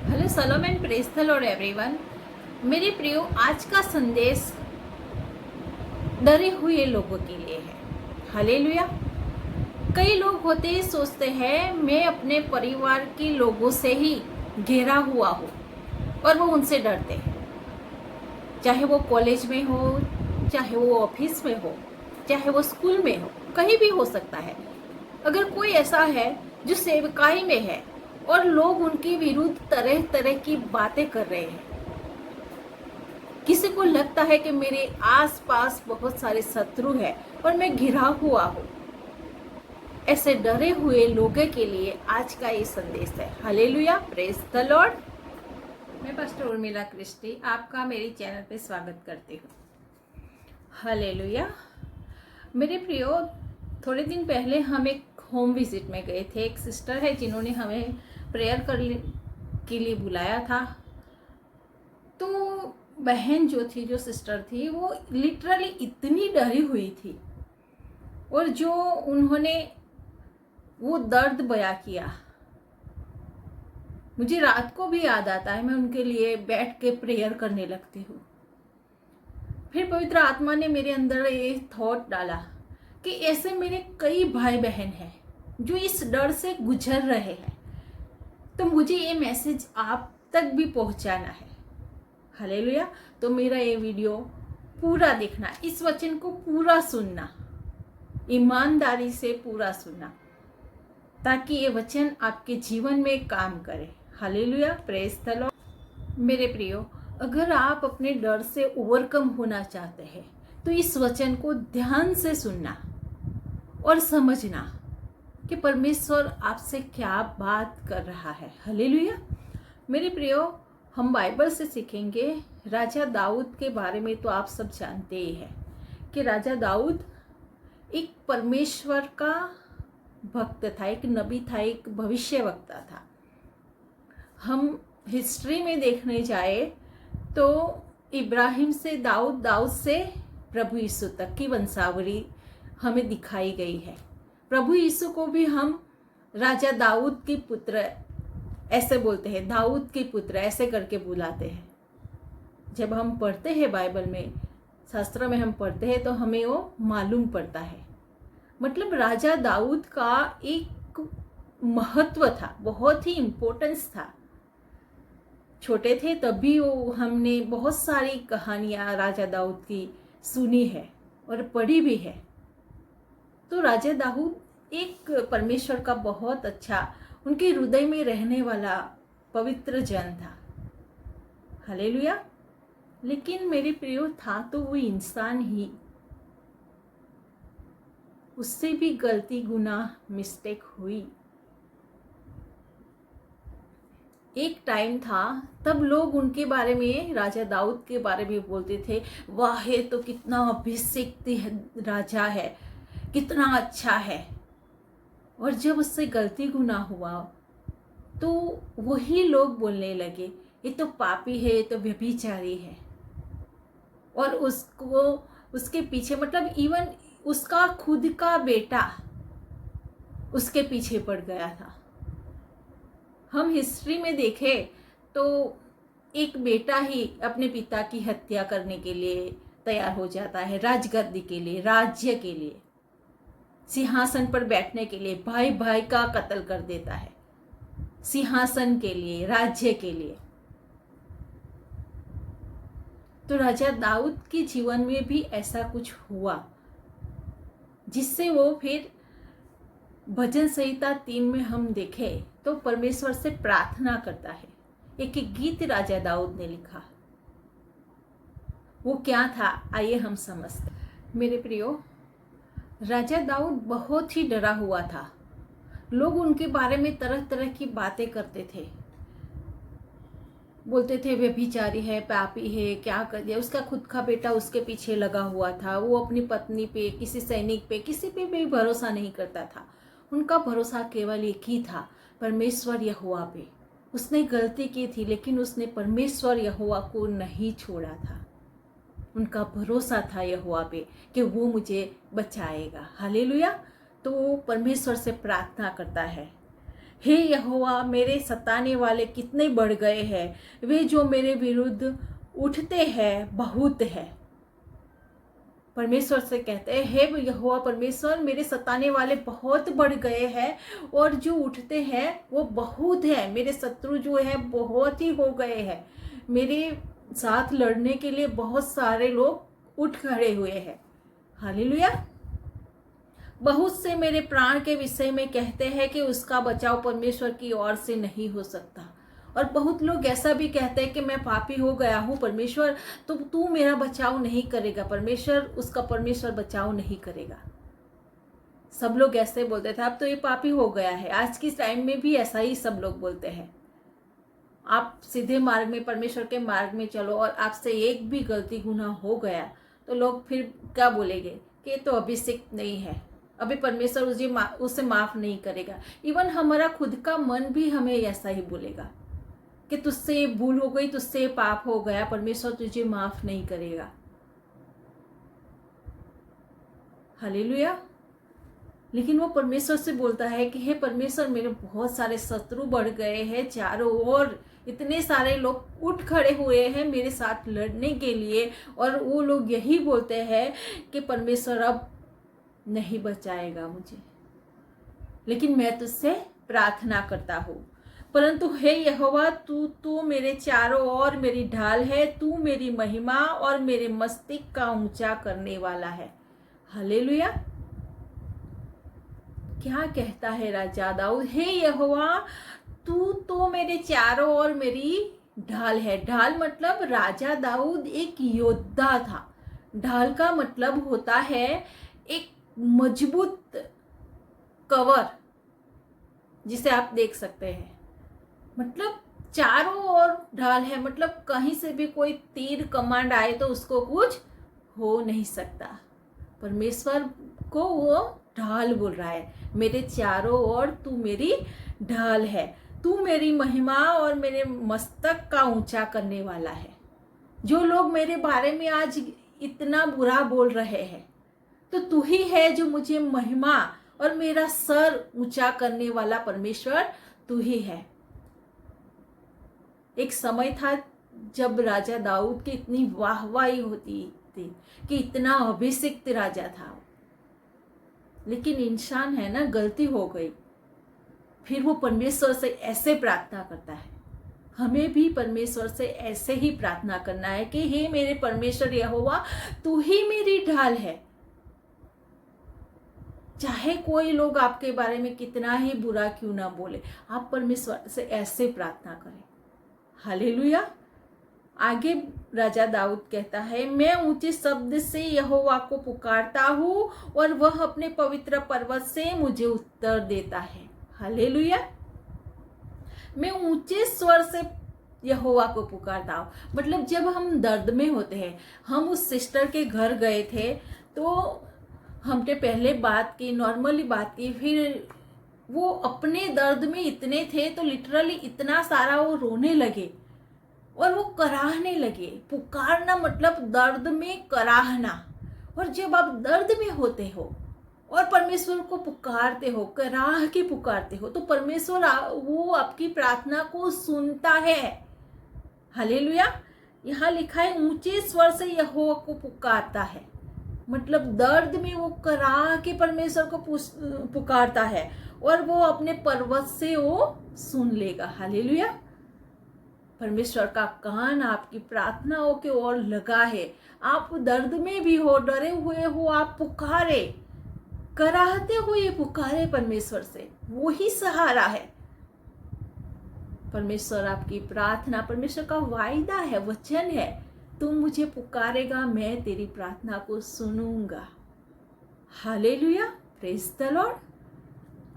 Hello Salom and praise the Lord everyone. मेरे प्रियो, आज का संदेश डरे हुए लोगों के लिए है। हालेलुया। कई लोग होते ही सोचते हैं मैं अपने परिवार के लोगों से ही घिरा हुआ हूँ और वो उनसे डरते हैं, चाहे वो कॉलेज में हो, चाहे वो ऑफिस में हो, चाहे वो स्कूल में हो, कहीं भी हो सकता है। अगर कोई ऐसा है जो सेवकाई में है और लोग उनके विरुद्ध तरह तरह की बातें कर रहे हैं, किसी को लगता है कि मेरे आसपास बहुत सारे शत्रु हैं और मैं घिरा हुआ हूँ, ऐसे डरे हुए लोगों के लिए आज का ये संदेश है। Hallelujah, praise the Lord. मैं पास्टर उर्मिला क्रिस्टी आपका मेरी चैनल पे स्वागत करती हूँ। हालेलुया। मेरे प्रियो, थोड़े दिन पहले हम एक होम विजिट में गए थे। एक सिस्टर है जिन्होंने हमें प्रेयर के लिए बुलाया था। तो बहन जो थी, जो सिस्टर थी, वो लिटरली इतनी डरी हुई थी और जो उन्होंने वो दर्द बयां किया, मुझे रात को भी याद आता है। मैं उनके लिए बैठ के प्रेयर करने लगती हूँ। फिर पवित्र आत्मा ने मेरे अंदर ये थॉट डाला कि ऐसे मेरे कई भाई बहन हैं जो इस डर से गुजर रहे हैं, तो मुझे ये मैसेज आप तक भी पहुंचाना है। हालेलुया। तो मेरा ये वीडियो पूरा देखना, इस वचन को पूरा सुनना, ईमानदारी से पूरा सुनना, ताकि ये वचन आपके जीवन में काम करे। Hallelujah, praise the Lord. मेरे प्रियो, अगर आप अपने डर से ओवरकम होना चाहते हैं तो इस वचन को ध्यान से सुनना और समझना कि परमेश्वर आपसे क्या बात कर रहा है। हालेलुया। मेरे प्रियो, हम बाइबल से सीखेंगे राजा दाऊद के बारे में। तो आप सब जानते ही हैं कि राजा दाऊद एक परमेश्वर का भक्त था, एक नबी था, एक भविष्यवक्ता था। हम हिस्ट्री में देखने जाए तो इब्राहिम से दाऊद, दाऊद से प्रभु यीशु तक की वंशावली हमें दिखाई गई है। प्रभु यीशु को भी हम राजा दाऊद के पुत्र ऐसे बोलते हैं, दाऊद के पुत्र ऐसे करके बुलाते हैं। जब हम पढ़ते हैं बाइबल में, शास्त्र में हम पढ़ते हैं तो हमें वो मालूम पड़ता है। मतलब राजा दाऊद का एक महत्व था, बहुत ही इम्पोर्टेंस था। छोटे थे तब भी वो हमने बहुत सारी कहानियाँ राजा दाऊद की सुनी है और पढ़ी भी है। तो राजा दाऊद एक परमेश्वर का बहुत अच्छा, उनके हृदय में रहने वाला पवित्र जन था। हालेलुया। लेकिन मेरे प्रियो, था तो वो इंसान ही, उससे भी गलती, गुनाह, मिस्टेक हुई। एक टाइम था तब लोग उनके बारे में, राजा दाऊद के बारे में बोलते थे, वाह ये तो कितना अभिषिक्त राजा है, कितना अच्छा है। और जब उससे गलती गुनाह हुआ तो वही लोग बोलने लगे, ये तो पापी है, ये तो व्यभिचारी है। और उसको, उसके पीछे, मतलब इवन उसका खुद का बेटा उसके पीछे पड़ गया था। हम हिस्ट्री में देखें तो एक बेटा ही अपने पिता की हत्या करने के लिए तैयार हो जाता है, राजगद्दी के लिए, राज्य के लिए, सिंहासन पर बैठने के लिए भाई भाई का कत्ल कर देता है, सिंहासन के लिए, राज्य के लिए। तो राजा दाऊद के जीवन में भी ऐसा कुछ हुआ, जिससे वो फिर भजन संहिता 3 में हम देखें तो परमेश्वर से प्रार्थना करता है। एक गीत राजा दाऊद ने लिखा। वो क्या था, आइए हम समझते। मेरे प्रियो, राजा दाऊद बहुत ही डरा हुआ था। लोग उनके बारे में तरह तरह की बातें करते थे, बोलते थे व्यभिचारी है, पापी है, क्या कर दिया। उसका खुद का बेटा उसके पीछे लगा हुआ था। वो अपनी पत्नी पे, किसी सैनिक पे, किसी पे भी भरोसा नहीं करता था। उनका भरोसा केवल एक ही था, परमेश्वर यहोवा पे। उसने गलती की थी लेकिन उसने परमेश्वर यहोवा को नहीं छोड़ा था। उनका भरोसा था यहोवा पे कि वो मुझे बचाएगा। हालेलुया। तो वो परमेश्वर से प्रार्थना करता है हे यहोवा, मेरे सताने वाले कितने बढ़ गए हैं, वे जो मेरे विरुद्ध उठते हैं बहुत है। परमेश्वर से कहते हैं, हे यहोवा परमेश्वर, मेरे सताने वाले बहुत बढ़ गए हैं और जो उठते हैं वो बहुत है। मेरे शत्रु जो है बहुत ही हो गए हैं। मेरे साथ लड़ने के लिए बहुत सारे लोग उठ खड़े हुए हैं। हालेलुया। बहुत से मेरे प्राण के विषय में कहते हैं कि उसका बचाव परमेश्वर की ओर से नहीं हो सकता। और बहुत लोग ऐसा भी कहते हैं कि मैं पापी हो गया हूँ परमेश्वर, तो तू मेरा बचाव नहीं करेगा। परमेश्वर बचाव नहीं करेगा। सब लोग ऐसे बोलते थे। अब तो ये पापी हो गया है। आज की टाइम में भी ऐसा ही सब लोग बोलते हैं। आप सीधे मार्ग में, परमेश्वर के मार्ग में चलो और आपसे एक भी गलती गुनाह हो गया तो लोग फिर क्या बोलेंगे कि ये तो अभिषिक्त नहीं है, अभी परमेश्वर उसे माफ नहीं करेगा। इवन हमारा खुद का मन भी हमें ऐसा ही बोलेगा कि तुझसे भूल हो गई, तुझसे पाप हो गया, परमेश्वर तुझे माफ नहीं करेगा। हालेलुया। लेकिन वो परमेश्वर से बोलता है कि हे परमेश्वर, मेरे बहुत सारे शत्रु बढ़ गए हैं, चारों ओर इतने सारे लोग उठ खड़े हुए हैं मेरे साथ लड़ने के लिए, और वो लोग यही बोलते हैं कि परमेश्वर अब नहीं बचाएगा मुझे। लेकिन मैं तुझसे प्रार्थना करता हूँ, परंतु हे यहोवा, तू मेरे चारों ओर मेरी ढाल है, तू मेरी महिमा और मेरे मस्तक का ऊंचा करने वाला है। हालेलुया। क्या कहता है राजा दाऊद, हे यहोवा, तू तो मेरे चारों ओर मेरी ढाल है। ढाल मतलब राजा दाऊद एक योद्धा था। ढाल का मतलब होता है एक मजबूत कवर, जिसे आप देख सकते हैं। मतलब चारों ओर ढाल है, मतलब कहीं से भी कोई तीर कमांड आए तो उसको कुछ हो नहीं सकता। परमेश्वर को वो ढाल बोल रहा है, मेरे चारों ओर तू मेरी ढाल है, तू मेरी महिमा और मेरे मस्तक का ऊंचा करने वाला है। जो लोग मेरे बारे में आज इतना बुरा बोल रहे हैं, तो तू ही है जो मुझे महिमा और मेरा सर ऊंचा करने वाला परमेश्वर तू ही है। एक समय था जब राजा दाऊद की इतनी वाहवाही होती थी कि इतना अभिषिक्त राजा था, लेकिन इंसान है ना, गलती हो गई। फिर वो परमेश्वर से ऐसे प्रार्थना करता है। हमें भी परमेश्वर से ऐसे ही प्रार्थना करना है कि हे मेरे परमेश्वर यहोवा, तू ही मेरी ढाल है। चाहे कोई लोग आपके बारे में कितना ही बुरा क्यों ना बोले, आप परमेश्वर से ऐसे प्रार्थना करें। हालेलुया। आगे राजा दाऊद कहता है, मैं ऊंचे शब्द से यहोवा को पुकारता हूँ और वह अपने पवित्र पर्वत से मुझे उत्तर देता है। हालेलुया। मैं ऊंचे स्वर से यहोवा को पुकारता हूँ। मतलब जब हम दर्द में होते हैं, हम उस सिस्टर के घर गए थे तो हमने पहले बात की, नॉर्मली बात की, फिर वो अपने दर्द में इतने थे तो लिटरली इतना सारा वो रोने लगे और वो कराहने लगे। पुकारना मतलब दर्द में कराहना। और जब आप दर्द में होते हो और परमेश्वर को पुकारते हो, कराह के पुकारते हो, तो परमेश्वर वो आपकी प्रार्थना को सुनता है। हालेलुया। यहाँ लिखा है ऊंचे स्वर से यहोवा को पुकारता है, मतलब दर्द में वो कराह के परमेश्वर को पुकारता है और वो अपने पर्वत से वो सुन लेगा। हालेलुया। परमेश्वर का कान आपकी प्रार्थनाओं के ओर लगा है। आप दर्द में भी हो, डरे हुए हो, आप पुकारे, कराहते हुए पुकारे परमेश्वर से, वो ही सहारा है। परमेश्वर आपकी प्रार्थना, परमेश्वर का वायदा है, वचन है, तुम मुझे पुकारेगा, मैं तेरी प्रार्थना को सुनूंगा। हालेलुया। Praise the Lord.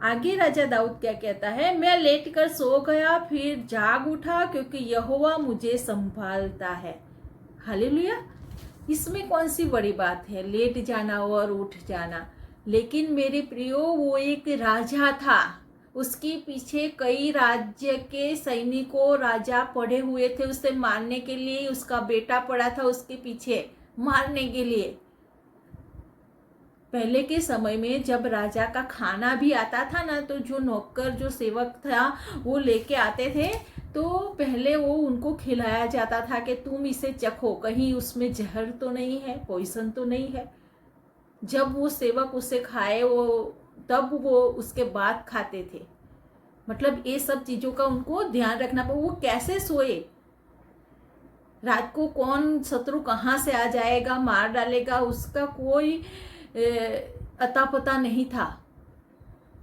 आगे राजा दाऊद क्या कहता है, मैं लेटकर सो गया फिर जाग उठा क्योंकि यहोवा मुझे संभालता है। हालेलुया। इसमें कौन सी बड़ी बात है, लेट जाना और उठ जाना। लेकिन मेरे प्रियो, वो एक राजा था, उसके पीछे कई राज्य के सैनिकों, राजा पड़े हुए थे उसे मारने के लिए। उसका बेटा पड़ा था उसके पीछे मारने के लिए। पहले के समय में जब राजा का खाना भी आता था ना, तो जो नौकर जो सेवक था वो लेके आते थे, तो पहले वो उनको खिलाया जाता था कि तुम इसे चखो, कहीं उसमें जहर तो नहीं है, पॉइजन तो नहीं है। जब वो सेवक उसे खाए तब वो उसके बाद खाते थे। मतलब ये सब चीज़ों का उनको ध्यान रखना पड़ा। वो कैसे सोए, रात को कौन शत्रु कहाँ से आ जाएगा, मार डालेगा, उसका कोई अता पता नहीं था।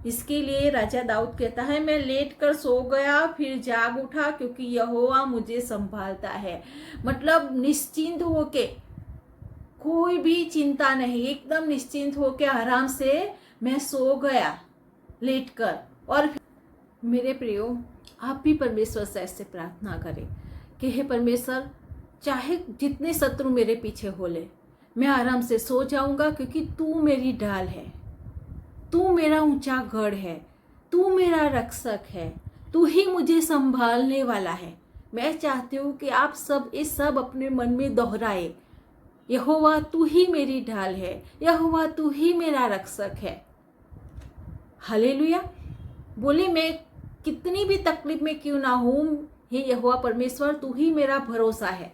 इसके लिए राजा दाऊद कहता है, मैं लेट कर सो गया फिर जाग उठा, क्योंकि यहोवा मुझे संभालता है। मतलब निश्चिंत होके, कोई भी चिंता नहीं, एकदम निश्चिंत होके आराम से मैं सो गया लेट कर। और मेरे प्रियो, आप भी परमेश्वर से ऐसे प्रार्थना करें कि हे परमेश्वर, चाहे जितने शत्रु मेरे पीछे हो ले, मैं आराम से सो जाऊंगा, क्योंकि तू मेरी ढाल है, तू मेरा ऊंचा गढ़ है, तू मेरा रक्षक है, तू ही मुझे संभालने वाला है। मैं चाहती हूँ कि आप सब ये सब अपने मन में दोहराए, यहोवा तू ही मेरी ढाल है, यहोवा तू ही मेरा रक्षक है। हालेलुया। बोले मैं कितनी भी तकलीफ में क्यों ना हूँ, हे यहोवा परमेश्वर तू ही मेरा भरोसा है,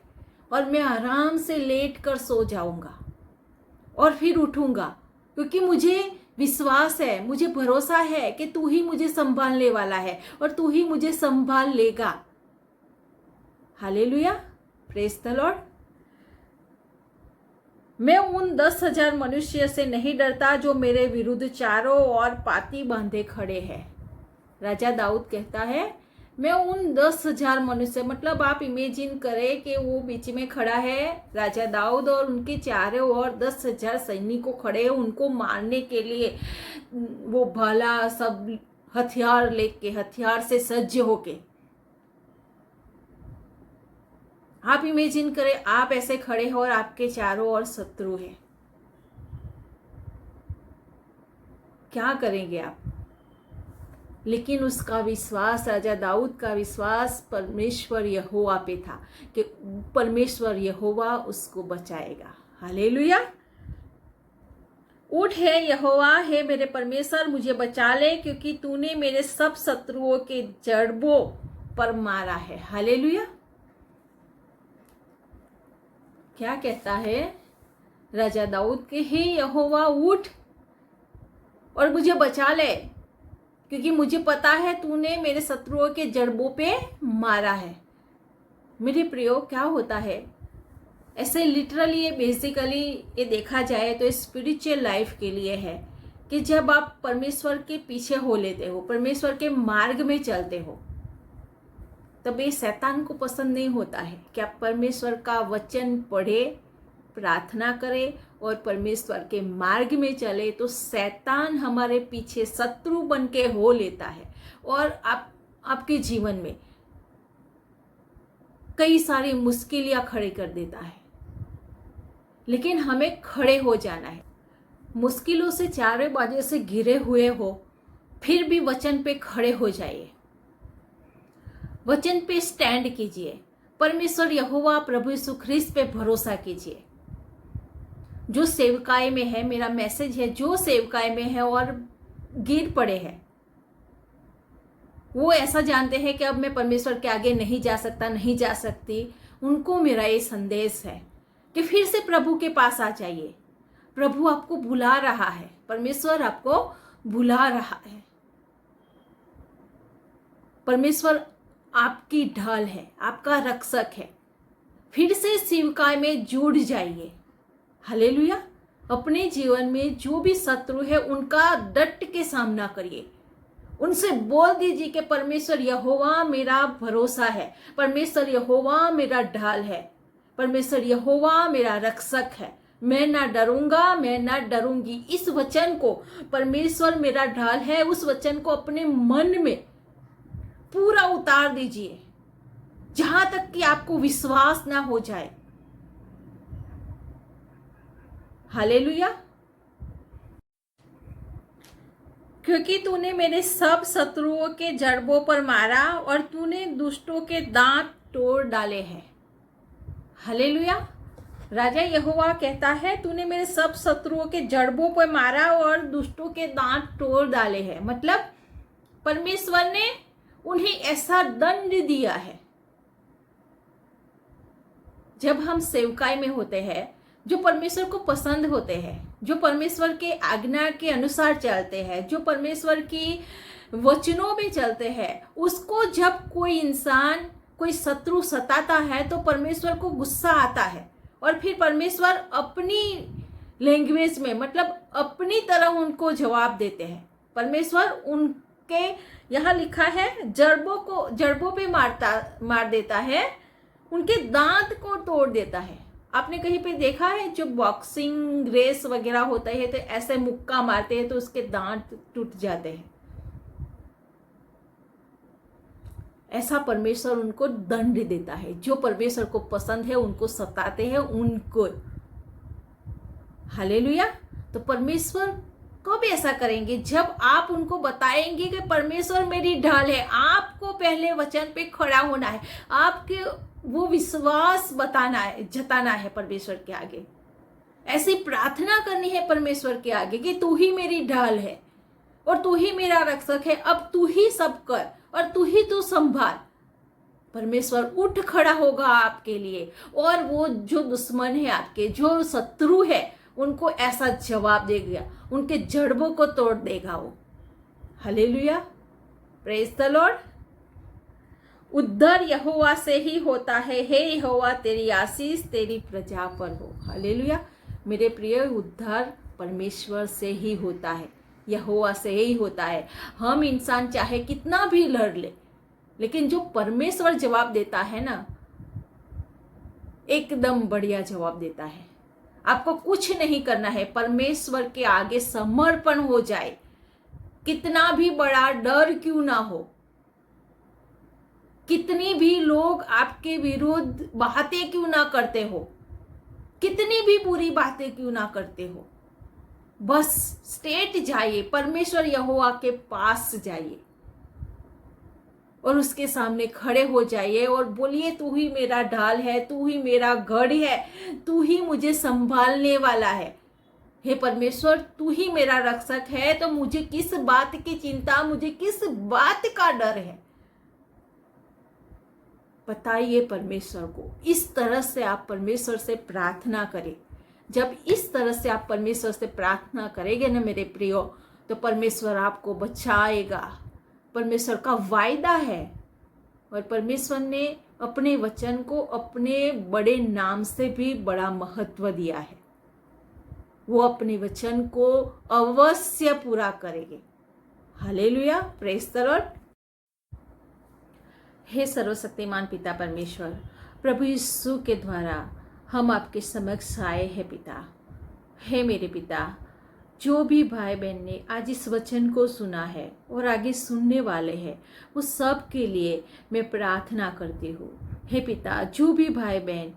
और मैं आराम से लेट कर सो जाऊंगा और फिर उठूंगा, क्योंकि मुझे विश्वास है, मुझे भरोसा है कि तू ही मुझे संभालने वाला है और तू ही मुझे संभाल लेगा। Hallelujah, praise the Lord. मैं उन 10,000 मनुष्य से नहीं डरता जो मेरे विरुद्ध चारों ओर पाती बांधे खड़े हैं। राजा दाऊद कहता है, मैं उन 10,000 मनुष्य, मतलब आप इमेजिन करें कि वो बीच में खड़ा है राजा दाऊद और उनके चारों ओर 10,000 सैनिकों खड़े हैं उनको मारने के लिए। वो भाला सब हथियार लेके, हथियार से सज्ज होके। आप इमेजिन करें, आप ऐसे खड़े हो और आपके चारों ओर शत्रु है, क्या करेंगे आप? लेकिन उसका विश्वास, राजा दाऊद का विश्वास परमेश्वर यहोवा पे था कि परमेश्वर यहोवा उसको बचाएगा। हालेलुया। उठ है यहोवा, है मेरे परमेश्वर मुझे बचा ले, क्योंकि तूने मेरे सब शत्रुओं के जड़बों पर मारा है। हालेलुया। क्या कहता है राजा दाऊद के, हे यहोवा उठ और मुझे बचा ले, क्योंकि मुझे पता है तूने मेरे शत्रुओं के जड़बों पे मारा है। मेरे प्रियो, क्या होता है ऐसे, लिटरली ये बेसिकली ये देखा जाए तो स्पिरिचुअल लाइफ के लिए है कि जब आप परमेश्वर के पीछे हो लेते हो, परमेश्वर के मार्ग में चलते हो, तब ये शैतान को पसंद नहीं होता है कि आप परमेश्वर का वचन पढ़े, प्रार्थना करे और परमेश्वर के मार्ग में चले। तो शैतान हमारे पीछे शत्रु बन के हो लेता है और आपके जीवन में कई सारी मुश्किलियां खड़ी कर देता है। लेकिन हमें खड़े हो जाना है। मुश्किलों से चारों बाजू से घिरे हुए हो, फिर भी वचन पे खड़े हो जाइए, वचन पे स्टैंड कीजिए। परमेश्वर यहोवा प्रभु यीशु ख्रिस्त पे भरोसा कीजिए। जो सेवकाई में है, मेरा मैसेज है, जो सेवकाई में है और गिर पड़े हैं, वो ऐसा जानते हैं कि अब मैं परमेश्वर के आगे नहीं जा सकता, नहीं जा सकती, उनको मेरा ये संदेश है कि फिर से प्रभु के पास आ जाइए। प्रभु आपको बुला रहा है, परमेश्वर आपको बुला रहा है। परमेश्वर आपकी ढाल है, आपका रक्षक है। फिर से सेवकाई में जुड़ जाइए। हालेलुया। अपने जीवन में जो भी शत्रु है उनका डट के सामना करिए। उनसे बोल दीजिए कि परमेश्वर यहोवा मेरा भरोसा है, परमेश्वर यहोवा मेरा ढाल है, परमेश्वर यहोवा मेरा रक्षक है, मैं ना डरूंगा, मैं ना डरूंगी। इस वचन को, परमेश्वर मेरा ढाल है, उस वचन को अपने मन में पूरा उतार दीजिए, जहां तक कि आपको विश्वास ना हो जाए। हालेलुया। क्योंकि तूने मेरे सब शत्रुओं के जड़बों पर मारा और तूने दुष्टों के दांत तोड़ डाले हैं। हालेलुया। राजा यहोवा कहता है, तूने मेरे सब शत्रुओं के जड़बों पर मारा और दुष्टों के दांत तोड़ डाले हैं। मतलब परमेश्वर ने उन्हें ऐसा दंड दिया है। जब हम सेवकाई में होते हैं, जो परमेश्वर को पसंद होते हैं, जो परमेश्वर के आज्ञा के अनुसार चलते हैं, जो परमेश्वर की वचनों में चलते हैं, उसको जब कोई इंसान, कोई शत्रु सताता है तो परमेश्वर को गुस्सा आता है और फिर परमेश्वर अपनी लैंग्वेज में, मतलब अपनी तरह उनको जवाब देते हैं। परमेश्वर उनके, यहाँ लिखा है, जड़बों पे मार देता है, उनके दांत को तोड़ देता है। आपने कहीं पे देखा है, जो बॉक्सिंग रेस वगैरह होता है तो ऐसे मुक्का मारते हैं तो उसके दांत टूट जाते हैं। ऐसा परमेश्वर उनको दंड देता है। जो परमेश्वर को पसंद है उनको सताते हैं, उनको। हालेलुया। तो परमेश्वर कब ऐसा करेंगे? जब आप उनको बताएंगे कि परमेश्वर मेरी ढाल है। आपको पहले वचन पे खड़ा होना है, आपके वो विश्वास जताना है परमेश्वर के आगे। ऐसी प्रार्थना करनी है परमेश्वर के आगे कि तू ही मेरी ढाल है और तू ही मेरा रक्षक है, अब तू ही सब कर और तू संभाल। परमेश्वर उठ खड़ा होगा आपके लिए और वो जो दुश्मन है आपके, जो शत्रु है, उनको ऐसा जवाब देगा, उनके जड़बों को तोड़ देगा वो। Hallelujah, praise the Lord. उद्धार यहोवा से ही होता है। हे यहोवा, तेरी आशीष तेरी प्रजा पर हो। हालेलुया। मेरे प्रिय, उद्धार परमेश्वर से ही होता है, यहोवा से ही होता है। हम इंसान चाहे कितना भी लड़ ले, लेकिन जो परमेश्वर जवाब देता है ना, एकदम बढ़िया जवाब देता है। आपको कुछ नहीं करना है, परमेश्वर के आगे समर्पण हो जाए। कितना भी बड़ा डर क्यों ना हो, कितनी भी लोग आपके विरुद्ध बातें क्यों ना करते हो, कितनी भी बुरी बातें क्यों ना करते हो, बस स्ट्रेट जाइए, परमेश्वर यहोवा के पास जाइए और उसके सामने खड़े हो जाइए और बोलिए, तू ही मेरा ढाल है, तू ही मेरा गढ़ है, तू ही मुझे संभालने वाला है। हे परमेश्वर, तू ही मेरा रक्षक है, तो मुझे किस बात की चिंता, मुझे किस बात का डर है? बताइए परमेश्वर को। इस तरह से आप परमेश्वर से प्रार्थना करें। जब इस तरह से आप परमेश्वर से प्रार्थना करेंगे ना मेरे प्रियो, तो परमेश्वर आपको बचाएगा। परमेश्वर का वायदा है और परमेश्वर ने अपने वचन को अपने बड़े नाम से भी बड़ा महत्व दिया है। वो अपने वचन को अवश्य पूरा करेंगे। Hallelujah, praise the Lord. हे सर्वशक्तिमान पिता परमेश्वर, प्रभु यीशु के द्वारा हम आपके समक्ष आए हैं पिता। हे मेरे पिता, जो भी भाई बहन ने आज इस वचन को सुना है और आगे सुनने वाले हैं, वो सब के लिए मैं प्रार्थना करती हूँ। हे पिता, जो भी भाई बहन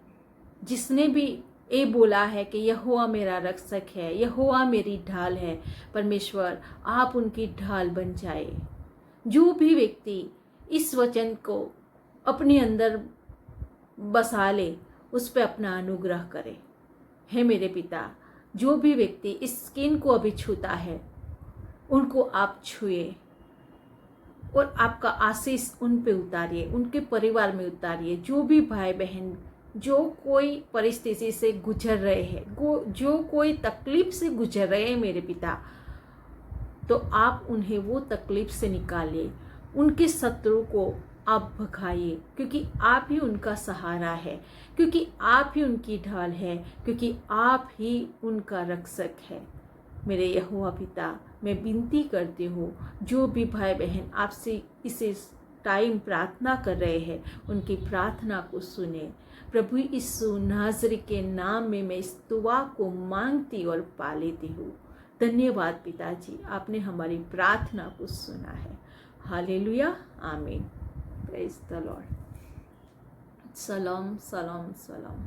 जिसने भी ये बोला है कि यहोवा मेरा रक्षक है, यहोवा मेरी ढाल है, परमेश्वर आप उनकी ढाल बन जाए। जो भी व्यक्ति इस वचन को अपने अंदर बसा ले, उस पर अपना अनुग्रह करे। हे मेरे पिता, जो भी व्यक्ति इस स्किन को अभी छूता है, उनको आप छुए और आपका आशीष उन पे उतारिए, उनके परिवार में उतारिए। जो भी भाई बहन जो कोई परिस्थिति से गुजर रहे हैं, जो कोई तकलीफ से गुजर रहे हैं मेरे पिता, तो आप उन्हें वो तकलीफ से निकालिए, उनके शत्रु को आप भगाइए, क्योंकि आप ही उनका सहारा है, क्योंकि आप ही उनकी ढाल है, क्योंकि आप ही उनका रक्षक है। मेरे यहोवा पिता, मैं विनती करती हूँ, जो भी भाई बहन आपसे इसे टाइम प्रार्थना कर रहे हैं, उनकी प्रार्थना को सुने। प्रभु यीशु नाज़री के नाम में मैं इस दुआ को मांगती और पा लेती हूँ। धन्यवाद पिताजी, आपने हमारी प्रार्थना को सुना है। हालेलुया, आमीन। Praise the Lord. सलाम सलाम सलाम।